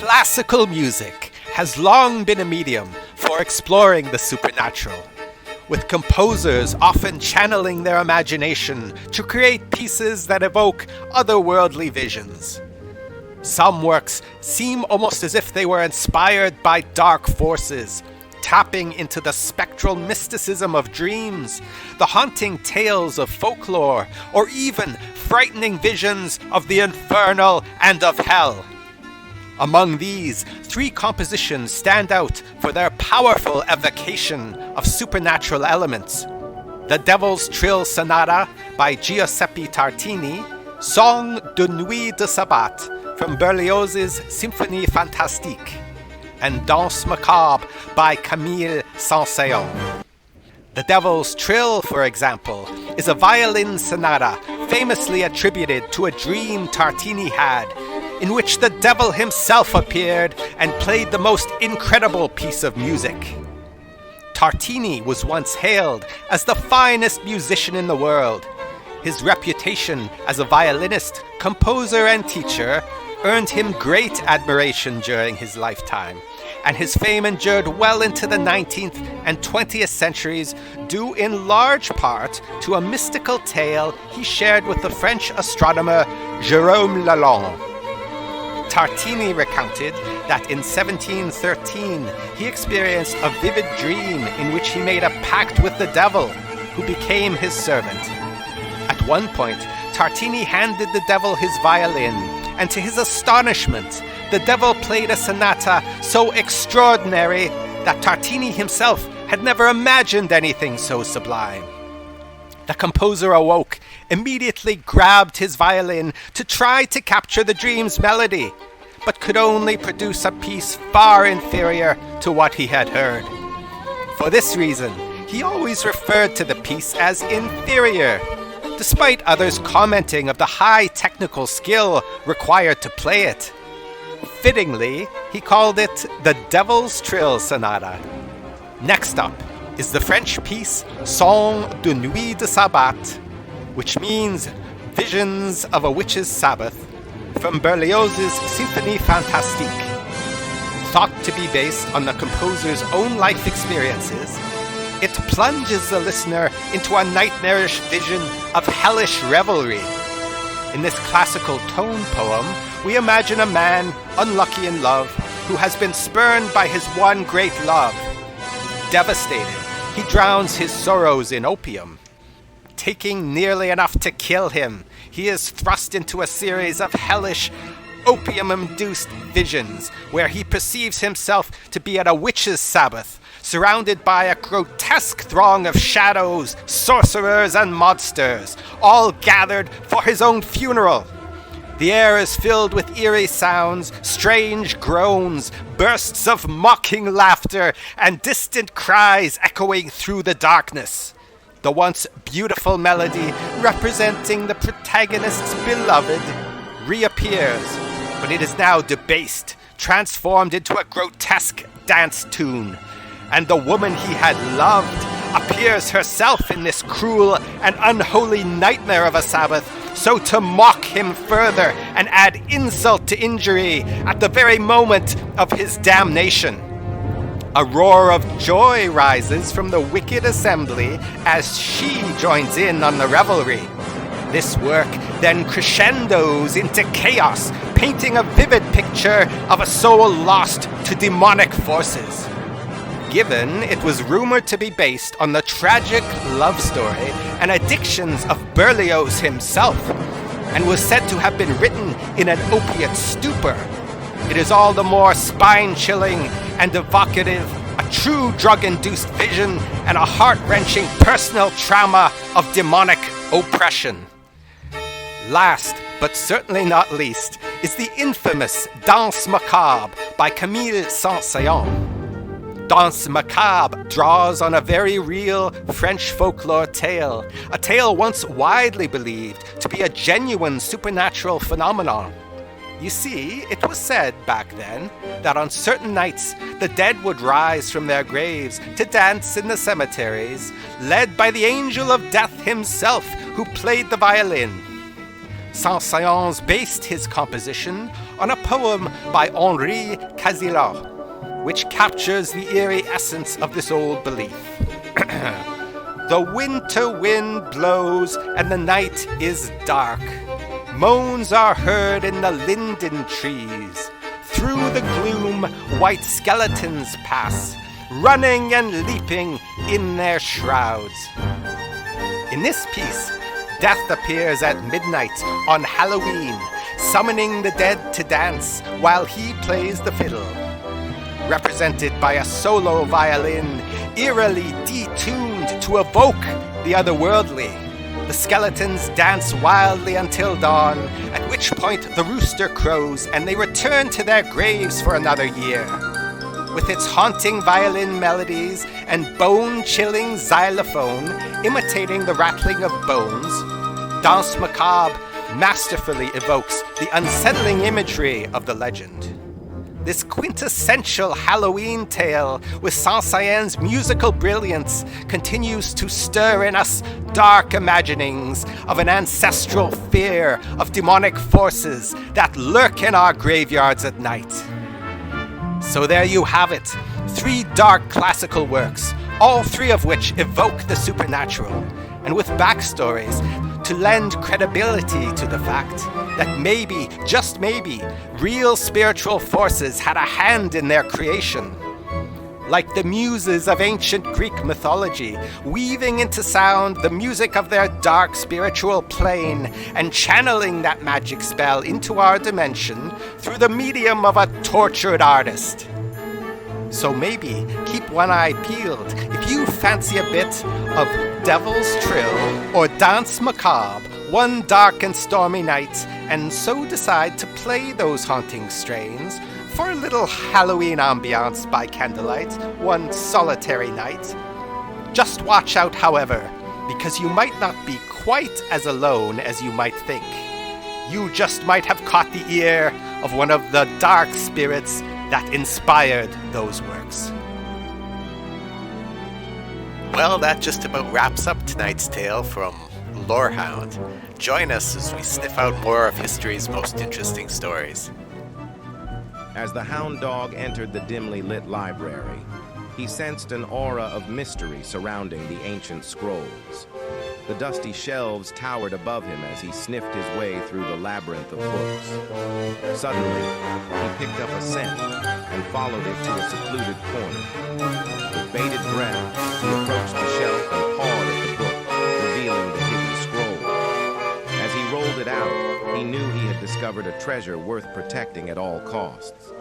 Classical music has long been a medium for exploring the supernatural, with composers often channeling their imagination to create pieces that evoke otherworldly visions. Some works seem almost as if they were inspired by dark forces, tapping into the spectral mysticism of dreams, the haunting tales of folklore, or even frightening visions of the infernal and of hell. Among these, three compositions stand out for their powerful evocation of supernatural elements: The Devil's Trill Sonata by Giuseppe Tartini, Song de Nuit de Sabbat from Berlioz's Symphonie Fantastique, and Danse Macabre by Camille Saint-Saëns. The Devil's Trill, for example, is a violin sonata famously attributed to a dream Tartini had, in which the devil himself appeared and played the most incredible piece of music. Tartini was once hailed as the finest musician in the world. His reputation as a violinist, composer, and teacher earned him great admiration during his lifetime, and his fame endured well into the 19th and 20th centuries, due in large part to a mystical tale he shared with the French astronomer Jérôme Lalande. Tartini recounted that in 1713 he experienced a vivid dream in which he made a pact with the devil, who became his servant. At one point, Tartini handed the devil his violin, and to his astonishment, the devil played a sonata so extraordinary that Tartini himself had never imagined anything so sublime. The composer awoke, immediately grabbed his violin to try to capture the dream's melody, but could only produce a piece far inferior to what he had heard. For this reason, he always referred to the piece as inferior, despite others commenting of the high technical skill required to play it. Fittingly, he called it the Devil's Trill Sonata. Next up is the French piece Song de Nuit de Sabbat, which means Visions of a Witch's Sabbath, from Berlioz's Symphonie Fantastique. Thought to be based on the composer's own life experiences, it plunges the listener into a nightmarish vision of hellish revelry. In this classical tone poem, we imagine a man unlucky in love who has been spurned by his one great love. Devastated, he drowns his sorrows in opium. Taking nearly enough to kill him, he is thrust into a series of hellish, opium-induced visions where he perceives himself to be at a witch's sabbath, surrounded by a grotesque throng of shadows, sorcerers, and monsters, all gathered for his own funeral. The air is filled with eerie sounds, strange groans, bursts of mocking laughter, and distant cries echoing through the darkness. The once beautiful melody representing the protagonist's beloved reappears, but it is now debased, transformed into a grotesque dance tune. And the woman he had loved appears herself in this cruel and unholy nightmare of a Sabbath, so to mock him further and add insult to injury at the very moment of his damnation. A roar of joy rises from the wicked assembly as she joins in on the revelry. This work then crescendos into chaos, painting a vivid picture of a soul lost to demonic forces. Given it was rumored to be based on the tragic love story and addictions of Berlioz himself, and was said to have been written in an opiate stupor, it is all the more spine-chilling and evocative, a true drug-induced vision and a heart-wrenching personal trauma of demonic oppression. Last, but certainly not least, is the infamous Danse Macabre by Camille Saint-Saëns. Danse Macabre draws on a very real French folklore tale, a tale once widely believed to be a genuine supernatural phenomenon. You see, it was said back then that on certain nights the dead would rise from their graves to dance in the cemeteries, led by the angel of death himself, who played the violin. Saint-Saëns based his composition on a poem by Henri Casillas, which captures the eerie essence of this old belief. The winter wind blows and the night is dark. Moans are heard in the linden trees. Through the gloom, white skeletons pass, running and leaping in their shrouds. In this piece, Death appears at midnight on Halloween, summoning the dead to dance while he plays the fiddle. Represented by a solo violin, eerily detuned to evoke the otherworldly. The skeletons dance wildly until dawn, at which point the rooster crows and they return to their graves for another year. With its haunting violin melodies and bone-chilling xylophone imitating the rattling of bones, Danse Macabre masterfully evokes the unsettling imagery of the legend. This quintessential Halloween tale, with Saint-Saëns's musical brilliance, continues to stir in us dark imaginings of an ancestral fear of demonic forces that lurk in our graveyards at night. So there you have it, 3 dark classical works, all 3 of which evoke the supernatural, and with backstories to lend credibility to the fact that maybe, just maybe, real spiritual forces had a hand in their creation. Like the muses of ancient Greek mythology, weaving into sound the music of their dark spiritual plane and channeling that magic spell into our dimension through the medium of a tortured artist. So maybe keep one eye peeled if you fancy a bit of Devil's Trill or Danse Macabre one dark and stormy night, and so decide to play those haunting strains for a little Halloween ambiance by candlelight one solitary night. Just watch out, however, because you might not be quite as alone as you might think. You just might have caught the ear of one of the dark spirits that inspired those works. Well, that just about wraps up tonight's tale from Lorehound. Join us as we sniff out more of history's most interesting stories. As the hound dog entered the dimly lit library, he sensed an aura of mystery surrounding the ancient scrolls. The dusty shelves towered above him as he sniffed his way through the labyrinth of books. Suddenly, he picked up a scent and followed it to a secluded corner. With bated breath, he approached the shelf and pawed at the book, revealing the hidden scroll. As he rolled it out, he knew he had discovered a treasure worth protecting at all costs.